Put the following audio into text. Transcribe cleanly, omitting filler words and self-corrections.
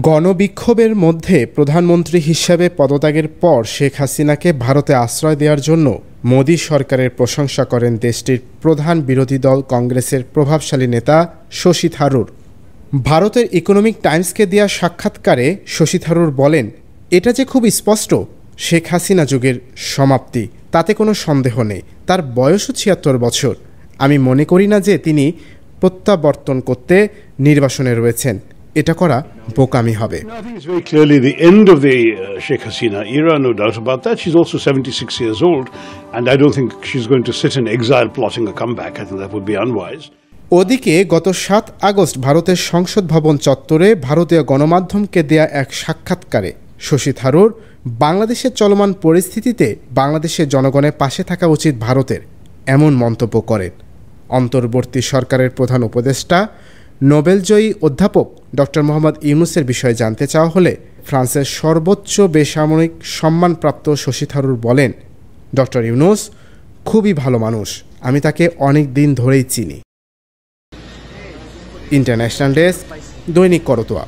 গণবিক্ষোভের মধ্যে প্রধানমন্ত্রী হিসেবে পদত্যাগের পর শেখ হাসিনাকে ভারতে আশ্রয় দেওয়ার জন্য মোদী সরকারের প্রশংসা করেন দেশটির প্রধান বিরোধী দল কংগ্রেসের প্রভাবশালী নেতা শশী থারুর। ভারতের ইকোনমিক টাইমসকে দেওয়া সাক্ষাৎকারে শশী থারুর বলেন, এটা যে খুব স্পষ্ট শেখ হাসিনা যুগের সমাপ্তি, তাতে কোনো সন্দেহ নেই। তার বয়সও ৭৬ বছর। আমি মনে করি না যে তিনি প্রত্যাবর্তন করতে নির্বাসনে রয়েছেন। এটা করা বোকামি হবে। I think it's very clearly the end of the Sheikh Hasina era, no doubt about that. She's also 76 years old, and I don't think she's going to sit in exile plotting a comeback. I think that would be unwise. ওদিকে গত ৭ August ভারতের সংসদ ভবন চত্বরে ভারতীয় গণমাধ্যমকে দেয়া এক সাক্ষাৎকারে শশী থারুর বাংলাদেশের চলমান পরিস্থিতিতে বাংলাদেশের জনগণের পাশে থাকা উচিত ভারতের, এমন মন্তব্য করেন। অন্তর্বর্তী সরকারের প্রধান উপদেষ্টা নোবেলজয়ী অধ্যাপক ডক্টর মোহাম্মদ ইউনূসের বিষয়ে জানতে চাওয়া হলে ফ্রান্সের সর্বোচ্চ বেসামরিক সম্মানপ্রাপ্ত শশী থারুর বলেন, ডক্টর ইউনূস খুবই ভালো মানুষ, আমি তাকে অনেক দিন ধরেই চিনি। ইন্টারন্যাশনাল ডেস্ক, দৈনিক করতোয়া।